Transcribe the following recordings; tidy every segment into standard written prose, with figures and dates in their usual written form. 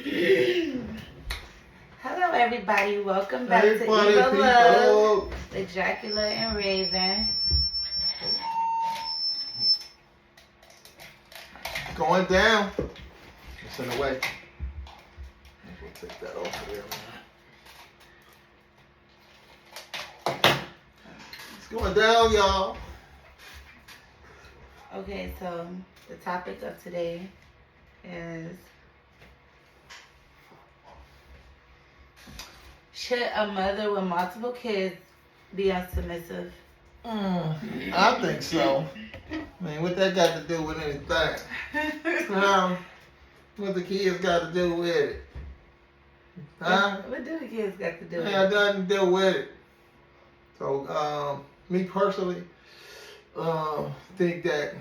Hello, everybody. Welcome back to EvolovE with Dracula and Raven. Going down. It's in the way. We'll take that off of there, man. It's going down, y'all. Okay, so the topic of today is: should a mother with multiple kids be unsubmissive? I think so. I mean, what that got to do with anything? What the kids got to do with it? Huh? What do the kids got to do with it? Yeah, nothing to do with it. So, me personally, think that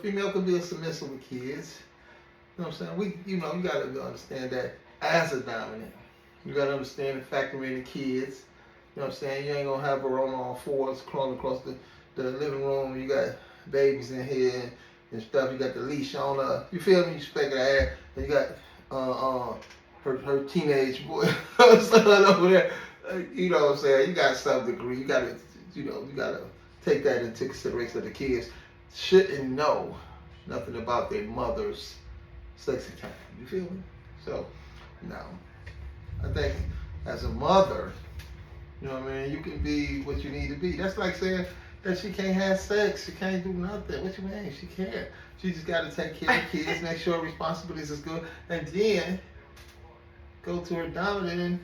female can be a submissive with kids. You know what I'm saying? You gotta understand that as a dominant. You gotta understand and factor in the kids. You know what I'm saying? You ain't gonna have her on all fours crawling across the living room. You got babies in here and stuff. You got the leash on her. You feel me? You speck her ass. And you got her teenage boy son over there. You know what I'm saying? You got some degree. You gotta take that into consideration. That the kids shouldn't know nothing about their mother's sexy time. You feel me? So, no. I think as a mother, you know what I mean, you can be what you need to be. That's like saying that she can't have sex, she can't do nothing. What you mean? She can't. She just got to take care of the kids, make sure responsibilities is good, and then go to her dominant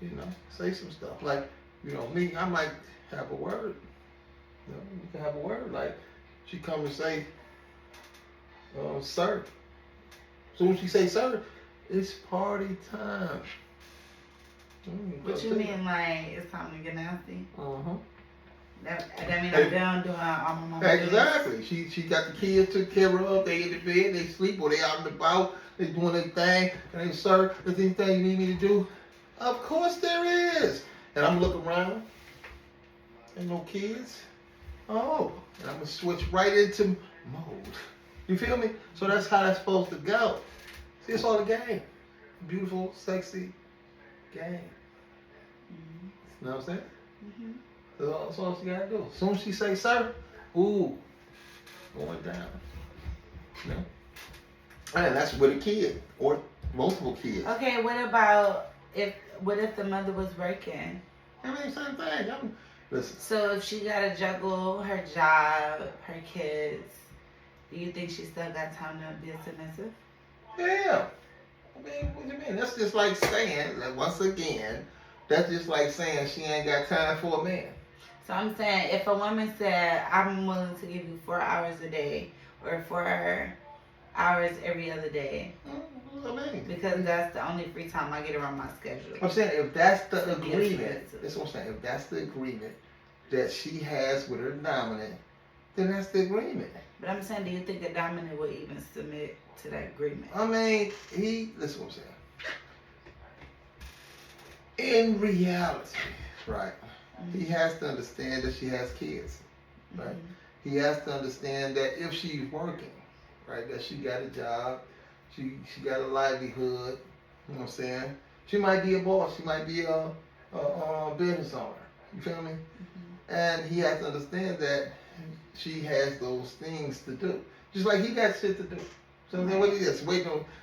and, say some stuff. Like, me, I might have a word. You can have a word. Like, she come and say, sir. Soon as she say sir, it's party time. What you mean, like, it's time to get nasty? Uh-huh. That mean I'm down doing all my mama Exactly. She got the kids took care of. They in the bed. They sleep or they out and about. They doing their thing. And they, sir, is there anything you need me to do? Of course there is. And I'm looking around. Ain't no kids. Oh. And I'm going to switch right into mode. You feel me? So that's how that's supposed to go. See, it's all a game. Beautiful, sexy game. Mm-hmm. You know what I'm saying? Mm-hmm. That's all she gotta do. As soon as she say sir, ooh, going down. You know? And that's with a kid or multiple kids. Okay, what if the mother was working? I mean, same thing. Listen. So if she gotta juggle her job, her kids, do you think she still got time to be a submissive? Yeah. I mean, what do you mean? That's just like saying, like, once again, that's just like saying she ain't got time for a man. So I'm saying, if a woman said, I'm willing to give you 4 hours a day or 4 hours every other day, because that's the only free time I get around my schedule. I'm saying, if that's the agreement, that's what I'm saying, if that's the agreement that she has with her dominant, then that's the agreement. But I'm saying, do you think a dominant would even submit to that agreement? I mean, listen what I'm saying. In reality, right, he has to understand that she has kids, right? Mm-hmm. He has to understand that if she's working, right, that she got a job, she got a livelihood, you know what I'm saying? She might be a boss, she might be a business owner, you feel me? Mm-hmm. And he has to understand that she has those things to do. Just like he got shit to do. So then what he is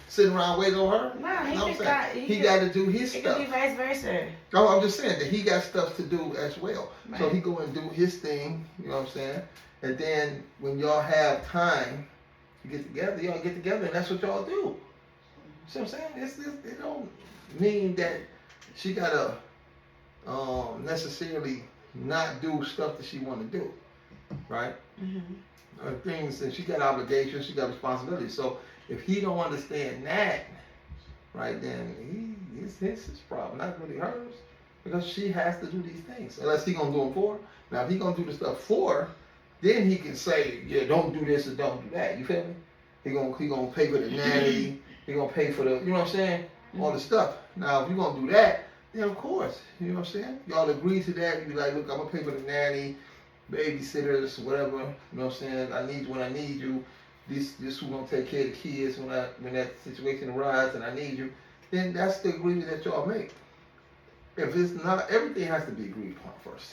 sitting around waiting on her? No, he got to do his stuff. It could be vice versa. Oh, I'm just saying that he got stuff to do as well. Right. So he go and do his thing, you know what I'm saying? And then when y'all have time to get together, y'all get together and that's what y'all do. See what I'm saying? It don't mean that she gotta necessarily not do stuff that she want to do, right? Mm-hmm. Things that she got obligations, she got responsibilities. So if he don't understand that, right, then it's his problem, not really hers, because she has to do these things unless he gonna do them for her. Now if he gonna do the stuff for her, then he can say, yeah, don't do this or don't do that. You feel me? He gonna pay for the nanny. He gonna pay for the, you know what I'm saying, all the stuff. Now if you gonna do that, then of course, you know what I'm saying. Y'all agree to that. You be like, look, I'm gonna pay for the nanny, babysitters, whatever, you know what I'm saying, I need you when I need you, this who's gonna take care of the kids when that situation arises and I need you, then that's the agreement that y'all make. If it's not, everything has to be agreed upon first.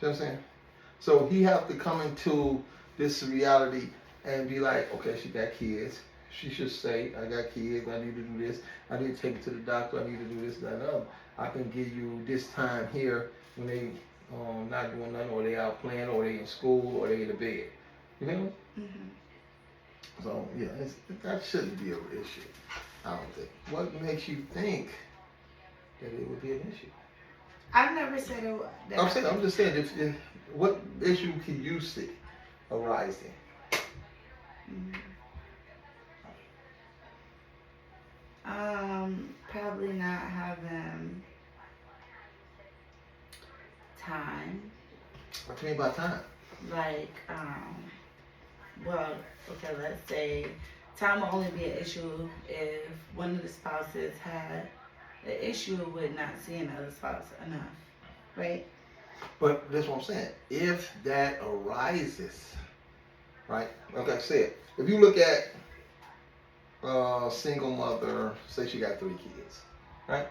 See what I'm saying? So he have to come into this reality and be like, okay, she got kids. She should say, I got kids, I need to do this, I need to take them to the doctor, I need to do this, that, and other. I can give you this time here when they not doing nothing, or they out playing, or they in school, or they in the bed. You feel me? Mm-hmm. So yeah, that shouldn't be an issue. I don't think. What makes you think that it would be an issue? I've never said it. I'm just saying, if what issue can you see arising? Mm-hmm. Probably not having time. What do you mean by time? Like, well, okay, let's say time will only be an issue if one of the spouses had an issue with not seeing the other spouse enough, right? But that's what I'm saying. If that arises, right? Like I said, if you look at a single mother, say she got 3 kids, right?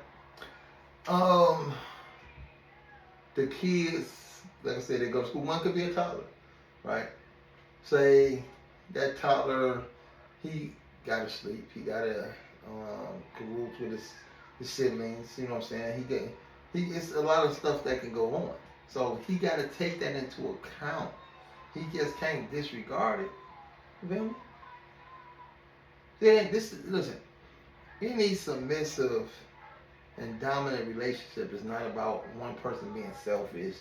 The kids, like I said, they go to school. One could be a toddler, right? Say that toddler, he got to sleep. He got to cahoots with his siblings. You know what I'm saying? It's a lot of stuff that can go on. So he got to take that into account. He just can't disregard it. You feel me? Then listen. Any submissive and dominant relationship is not about one person being selfish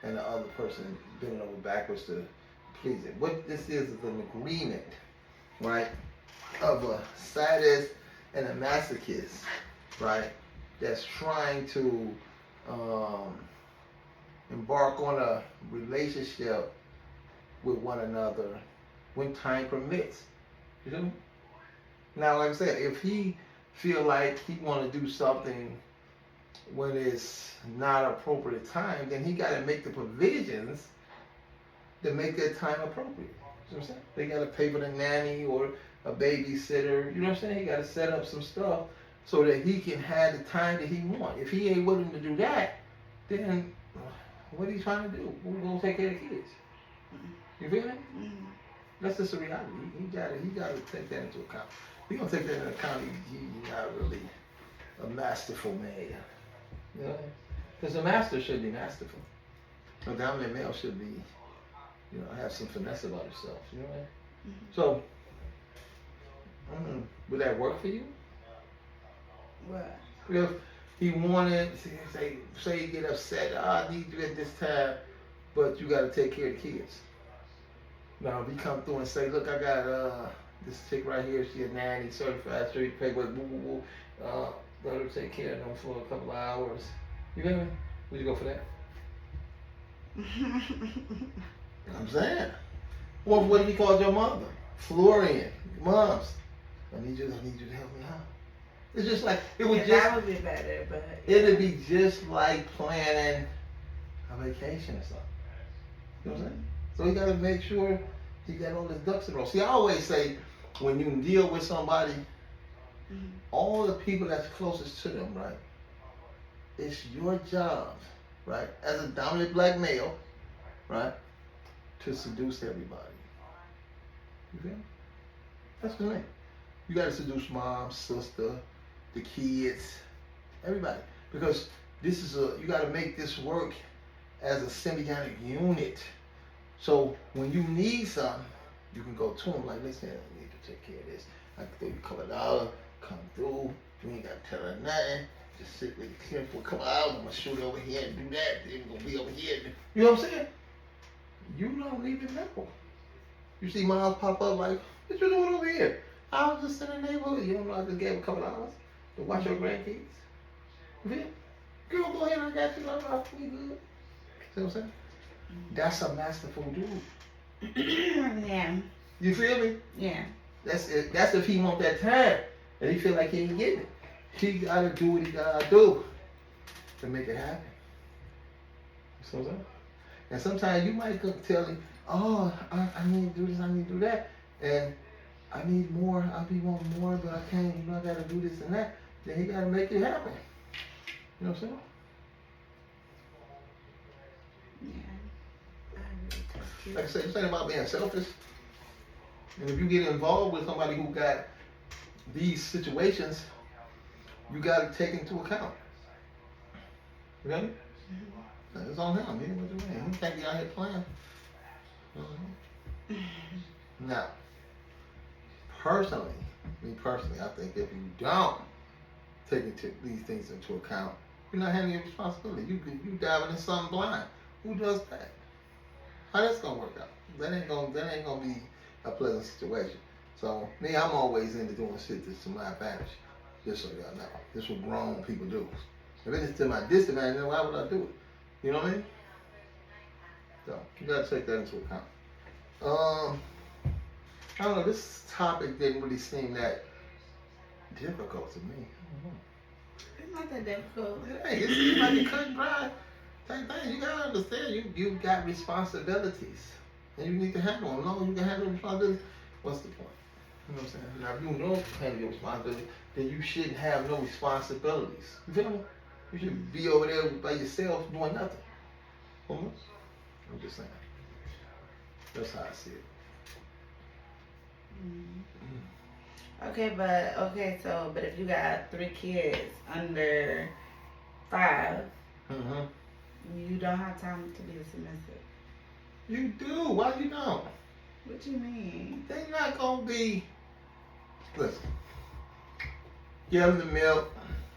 and the other person bending over backwards to please it. What this is an agreement, right, of a sadist and a masochist, right, that's trying to embark on a relationship with one another when time permits. You know? Now, like I said, if he feel like he want to do something when it's not appropriate time, then he got to make the provisions to make that time appropriate. You know what I'm saying? They got to pay for the nanny or a babysitter. You know what I'm saying? He got to set up some stuff so that he can have the time that he want. If he ain't willing to do that, then what are you trying to do? Who's gonna take care of the kids? You feel me? Mm-hmm. That's just a reality. He got to take that into account. If he gonna take that into account, he's not really a masterful man. You know? Because a master should be masterful. A dominant male should be, you know, have some finesse about himself. You know what I mean? Mm-hmm. So, would that work for you? What? If he wanted, say he get upset, I need you at this time, but you got to take care of the kids. Now, if he come through and say, look, I got this chick right here, she a nanny, certified, straight pay, but let her take care of them for a couple of hours. You feel me? Would you go for that? I'm saying. What if he called your mother? Florian, moms. I need you to help me out. It's just like it would that would be better, but it'd be just like planning a vacation or something. You know what I'm saying? So he gotta make sure he got all his ducks in a row. See, I always say when you deal with somebody, all the people that's closest to them, right? It's your job, right, as a dominant black male, right, to seduce everybody. You feel me? That's the thing. You gotta seduce mom, sister, the kids, everybody. Because you gotta make this work as a symbiotic unit. So when you need something, you can go to them like, listen, I need to take care of this. I can throw you a couple of dollars, come through, you ain't gotta tell her nothing. Just sit with the kid for a couple hours, I'm gonna shoot over here and do that, then we're gonna be over here. You know what I'm saying? You don't even know. You see moms pop up like, what you doing over here? I was just in the neighborhood. You don't know I just gave a couple hours to watch your grandkids? You feel? Girl, go ahead, I got you. We good. See what I'm saying? That's a masterful dude. Yeah. You feel me? Yeah. That's it. That's if he want that time and he feel like he ain't getting it. He gotta do what he gotta do to make it happen. You see what I'm saying? And sometimes you might tell him, oh, I need to do this, I need to do that. And I need more, I be wanting more, but I can't, I gotta do this and that. Then he gotta make it happen. You know what I'm saying? Yeah. I agree. That's cute. Like I said, this ain't about being selfish. And if you get involved with somebody who got these situations, you gotta take into account. You know? Mm-hmm. It's on him. What you mean? He can't be out here playing. Now, me personally, I think if you don't take these things into account, you're not handling your responsibility. You diving in something blind. Who does that? How that's gonna work out? That ain't gonna be a pleasant situation. So me, I'm always into doing shit that's to my advantage. Just so y'all know, this is what grown people do. If it's to my disadvantage, then why would I do it? You know what I mean? So you gotta take that into account. I don't know. This topic didn't really seem that difficult to me. It's not that difficult. Hey, it seems like it couldn't dry. Same thing. You gotta understand. You got responsibilities, and you need to handle them. As long as you can handle responsibilities, what's the point? You know what I'm saying? Now, if you don't handle your responsibilities, then you shouldn't have no responsibilities. You feel me? You should be over there by yourself doing nothing. I'm just saying. That's how I see it. But if you got 3 kids under 5, you don't have time to be a submissive. You do. Why you don't? What you mean? They not gonna be. Listen. Give them the milk.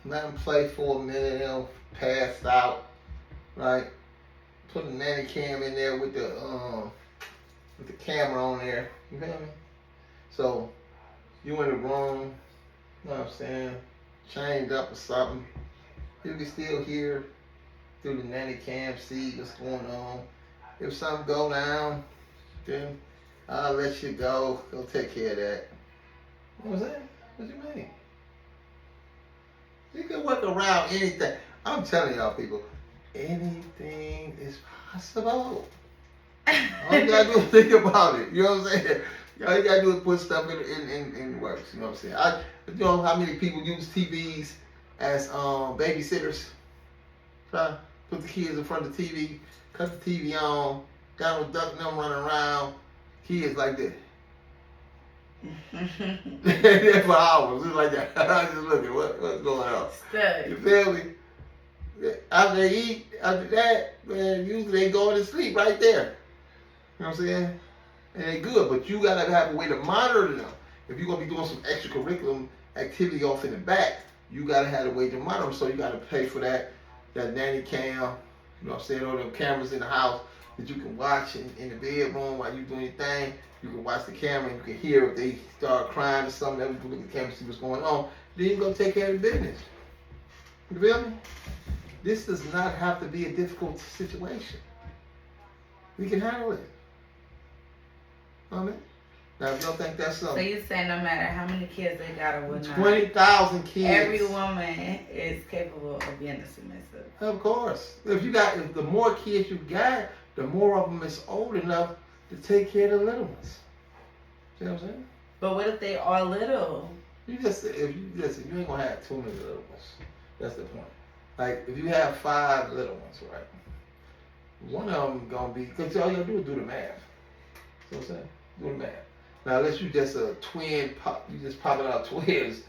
Let them play for a minute. They'll pass out. Right. Put a nanny cam in there with the camera on there. You feel me? So you in the room. You know what I'm saying? Chained up or something. You can still hear through the nanny cam, see what's going on. If something go down, then I'll let you go. Go take care of that. You know what I'm saying? What you mean? You can work around anything. I'm telling y'all people, anything is possible. All you gotta do is think about it. You know what I'm saying? All you gotta do is put stuff in works. You know what I'm saying? You know how many people use TVs as babysitters? Try put the kids in front of the TV, cut the TV on, Donald Duck and them running around, kids like this. There for hours, just like that. I just look at what's going on. Stuck. You feel me? After they eat, after that, man, usually they go to sleep right there. You know what I'm saying? And they good, but you gotta have a way to monitor them. If you're gonna be doing some extracurricular activity off in the back, you gotta have a way to monitor them. So you gotta pay for that nanny cam. You know what I'm saying? All them cameras in the house that you can watch in the bedroom while you doing your thing. You can watch the camera and you can hear if they start crying or something. Then you can look at the camera and see what's going on. Then you go take care of the business. You feel me? This does not have to be a difficult situation. We can handle it. You know what I mean? Now, if you don't think that's something. So you say no matter how many kids they got or whatnot, 20,000 kids. every woman is capable of being a submissive. Of course. If the more kids you got, the more of them is old enough to take care of the little ones. See what I'm saying? But what if they are little? You ain't gonna have too many little ones. That's the point. Like if you have 5 little ones, right? One of them gonna be, because all you gotta do is do the math. See what I'm saying? Do the math. Now unless you just a twin pop, you just popping out twins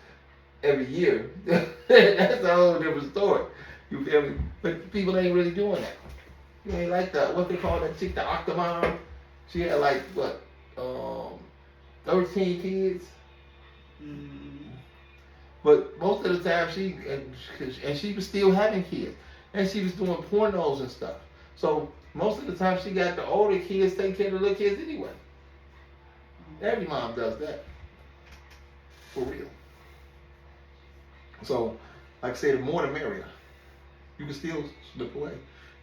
every year. That's a whole different story. You feel me? But people ain't really doing that. You ain't like that. What they call that chick, the Octomom? She had like what, 13 kids. But most of the time she was still having kids, and she was doing pornos and stuff. So most of the time she got the older kids taking care of the little kids anyway. Every mom does that, for real. So, like I say, the more the merrier. You can still slip away.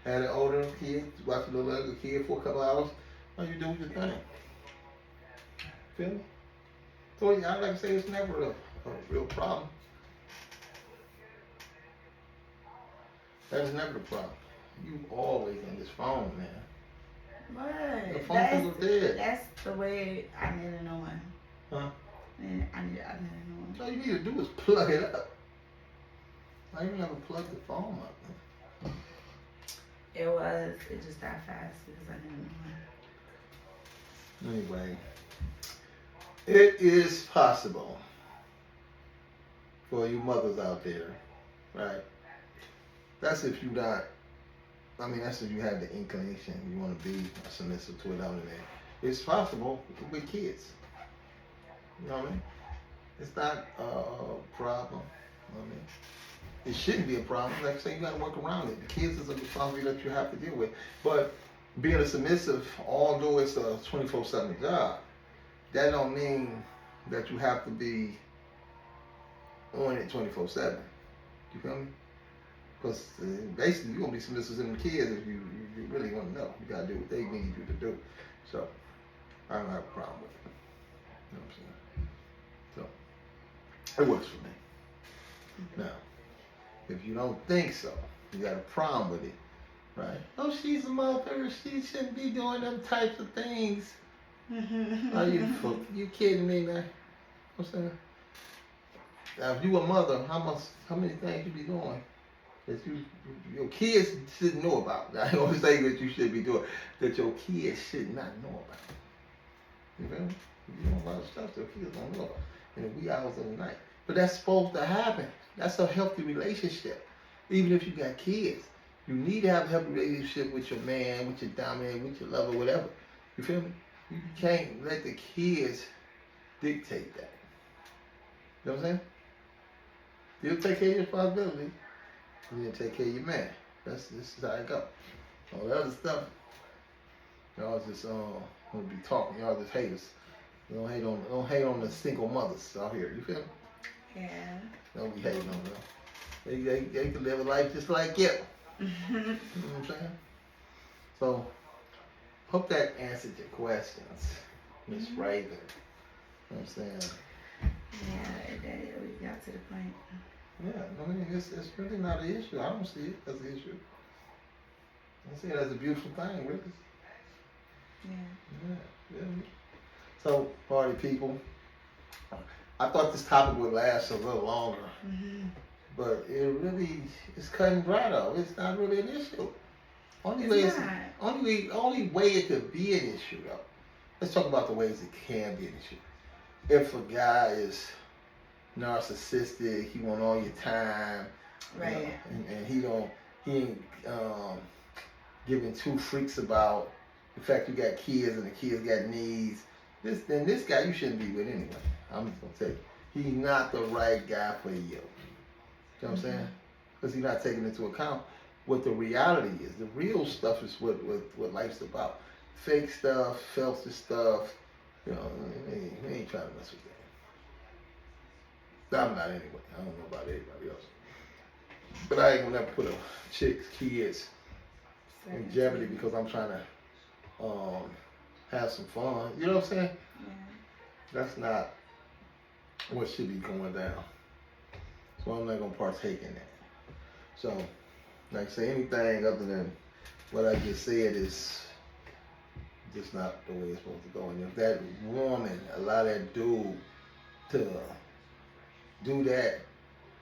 Had an older kid, watch a little other kid for a couple hours. All you do your thing. Feel me? So I like to say it's never a real problem. That is never the problem. You always on this phone, man. What? The phone is dead. That's the way I need to know one. Huh? And I need another one. All you need to do is plug it up. I even never plugged the phone up. It just died fast because I didn't know. Anyway, it is possible for you mothers out there, right? That's if you not, that's if you have the inclination, you want to be submissive to it out there. It's possible with kids. You know what I mean? It's not a problem. It shouldn't be a problem. Like I say, you got to work around it. The kids is a responsibility that you have to deal with. But being a submissive, although it's a 24/7 job, that don't mean that you have to be on it 24/7. You feel me? Because basically you're going to be submissive to them kids if you really want to know. You got to do what they need you to do. So I don't have a problem with it. You know what I'm saying? So it works for me. Now, if you don't think so, you got a problem with it, right? Oh, she's a mother. She shouldn't be doing them types of things. Are you kidding me, man? What's that? Now, if you a mother, how many things you be doing that your kids shouldn't know about? I don't say that you should be doing that your kids should not know about. You feel me? You know a lot of stuff that kids don't know about in the wee hours of the night. But that's supposed to happen. That's a healthy relationship. Even if you got kids, you need to have a healthy relationship with your man, with your dominant, with your lover, whatever. You feel me? You can't let the kids dictate that. You know what I'm saying? You take care of your responsibility. You need to take care of your man. This is how it go. All the other stuff, y'all just gonna be talking. Y'all just haters. Don't hate on the single mothers out here. You feel me? Yeah. Don't be hating on them. They can live a life just like you. You know what I'm saying? So, hope that answered your questions, Miss Raven. You know what I'm saying? Yeah, we got to the point. Yeah, it's really not an issue. I don't see it as an issue. I see it as a beautiful thing, really. Yeah. So, party people, I thought this topic would last a little longer, but it's cutting dry though. It's not really an issue. Only way it could be an issue though. Let's talk about the ways it can be an issue. If a guy is narcissistic, he want all your time, right? And he ain't giving two freaks about the fact you got kids and the kids got needs. This guy you shouldn't be with anyway. I'm just gonna tell you, he's not the right guy for you. You know what I'm saying? Because he's not taking into account what the reality is. The real stuff is what life's about. Fake stuff, filthy stuff. You know, we ain't trying to mess with that. I'm not anyway. I don't know about anybody else. But I ain't gonna never put a chick's kids in jeopardy because I'm trying to have some fun. You know what I'm saying? Yeah. That's not what should be going down. So I'm not gonna partake in that. So, like I say, anything other than what I just said is just not the way it's supposed to go. And if that woman allow that dude to do that,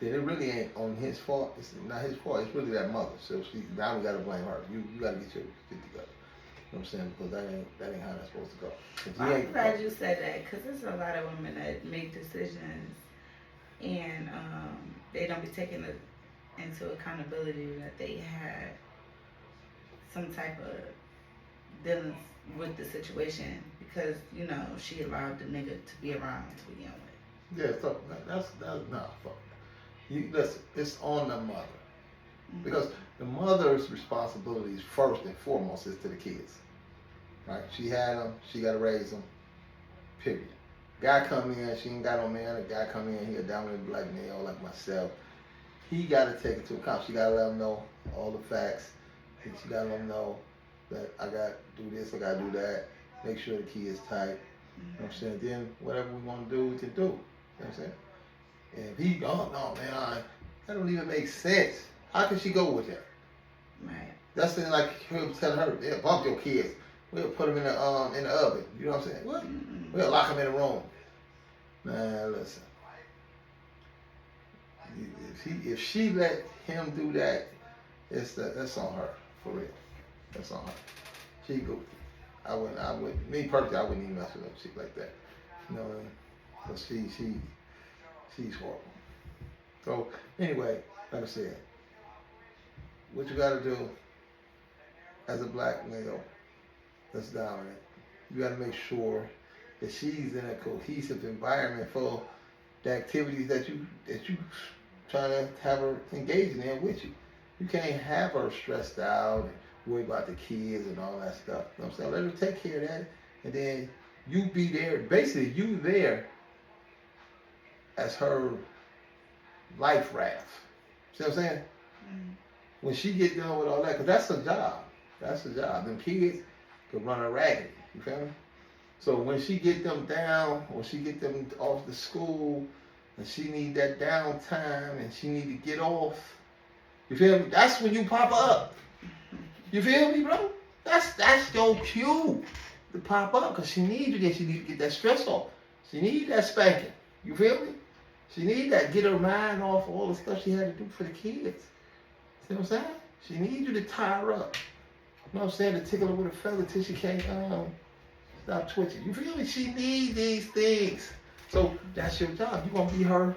then it really ain't on his fault. It's not his fault. It's really that mother. So now we gotta blame her. You gotta get your shit together. You know what I'm saying? Because that ain't how that's supposed to go. I'm glad you said that because there's a lot of women that make decisions and they don't be taking into accountability that they had some type of dealings with the situation because she allowed the nigga to be around to begin with. Yeah, so that's not fuck. Listen, it's on the mother. Because the mother's responsibilities first and foremost is to the kids. Right? She had them, she gotta raise them. Period. Guy come in, she ain't got no man, a guy come in, he a dominant black male like myself. He gotta take it into account. She gotta let him know all the facts. She gotta let him know that I gotta do this, I gotta do that. Make sure the kid's tight. You know what I'm saying? Then whatever we wanna do, we can do. You know what I'm saying? And if he, oh no man, that don't even make sense. How can she go with him? Right. That's like him telling her, yeah, bump your kids. We'll put them in the oven. You know what I'm saying? What? We'll lock them in a room. Man, listen. If she let him do that, that's on her, for real. That's on her. She goofy. I wouldn't. Me personally, I wouldn't even mess with no chick like that. You know what I mean? Cause she's horrible. So anyway, like I said, what you gotta do as a black male that's dominant, you gotta make sure that she's in a cohesive environment for the activities that you trying to have her engaging in with you. You can't have her stressed out and worry about the kids and all that stuff. You know what I'm saying? Let her take care of that, and then you be there. Basically, you there as her life raft. See what I'm saying? Mm-hmm. When she get done with all that, because that's her job. That's her job. Them kids could run her ragged. You feel me? So when she get them down, or she get them off to school, and she need that downtime, and she need to get off, you feel me? That's when you pop up. You feel me, bro? That's your cue to pop up, because she needs you there. She need to get that stress off. She need that spanking. You feel me? She need that, get her mind off all the stuff she had to do for the kids. See what I'm saying? She needs you to tie her up. You know what I'm saying? To tickle her with a feather till she can't stop twitching. You feel me? She needs these things. So that's your job. You're going to be her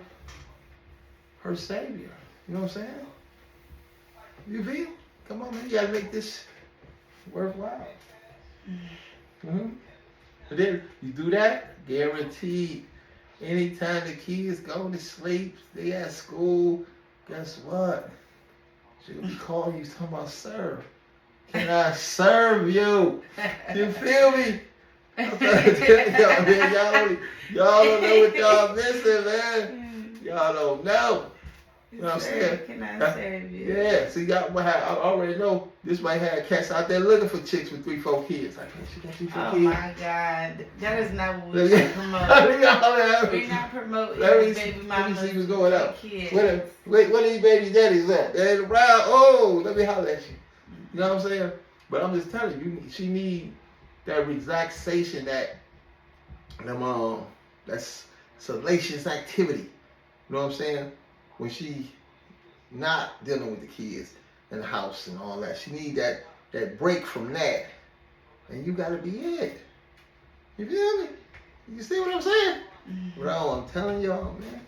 savior. You know what I'm saying? You feel? Come on, man. You got to make this worthwhile. Mm-hmm. And then you do that, guaranteed. Anytime the kids go to sleep, they at school, guess what? She'll be calling you talking about serve. Can I serve you? You feel me? I'm trying to tell y'all, man, y'all don't know what y'all missing, man. Y'all don't know. You know what I'm saying? Can I serve you? Yeah, see, I already know this might have cats out there looking for chicks with 3-4 kids. Like, man, she got 3-4 kids. Oh my God, that is not what we should promote. We're not promoting baby mamas. Let me see what's going on. Kids. Where these baby daddies at? They're around. Oh, let me holler at you. You know what I'm saying? But I'm just telling you, she need that relaxation, that's salacious activity. You know what I'm saying? When she not dealing with the kids in the house and all that. She need that break from that. And you gotta be it. You feel me? You see what I'm saying? Mm-hmm. Bro, I'm telling y'all, man.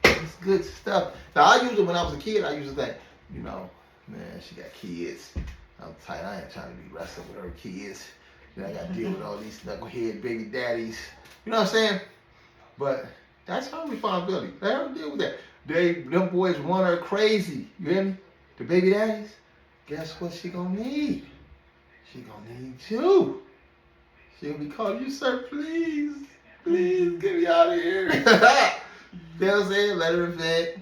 It's good stuff. Now I used it when I was a kid, I used to think, you know, man, she got kids. I'm tight. I ain't trying to be wrestling with her kids. Then I gotta deal with all these knucklehead baby daddies. You know what I'm saying? But that's her responsibility. Let her deal with that. Them boys want her crazy. You hear me? The baby daddies. Guess what she gonna need? She gonna need you. She'll be calling you, sir, please. Please get me out of here. You know what I'm saying? Let her vent.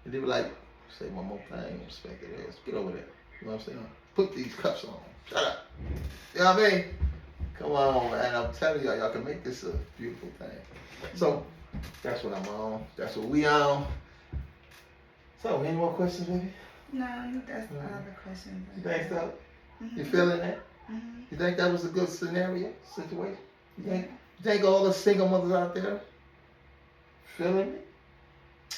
And they be like, say one more thing, respect it is. Get over there. You know what I'm saying? Put these cuffs on. Shut up. You know what I mean? Come on, man. I'm telling y'all can make this a beautiful thing. So, that's what I'm on. That's what we on. So, any more questions, baby? No, that's all the questions. You think so? Mm-hmm. You feeling that? Mm-hmm. You think that was a good situation? You think all the single mothers out there feeling it?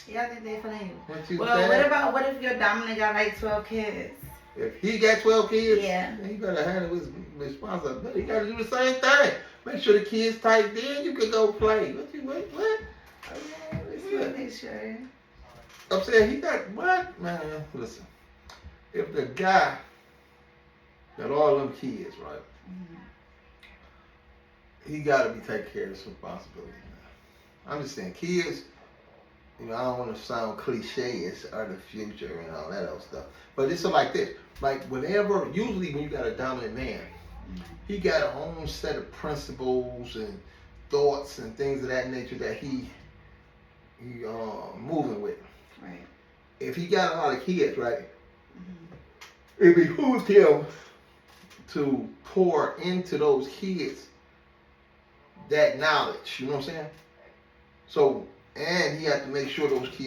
Yeah, I think they feeling it. Well, what if your dominant got like 12 kids? If he got 12 kids, yeah, he better handle his responsibility. He got to do the same thing. Make sure the kids tight, then you can go play. What? Make sure. I'm saying he got what? Man, listen. If the guy got all them kids, right? Mm-hmm. He got to be taking care of his responsibility. I'm just saying, kids. You know, I don't want to sound cliche, are the future and all that other stuff. But it's like this. Like usually when you got a dominant man, he got a own set of principles and thoughts and things of that nature that he moving with. Right. If he got a lot of kids, right, it behooves him to pour into those kids that knowledge. You know what I'm saying? So, and he had to make sure those kids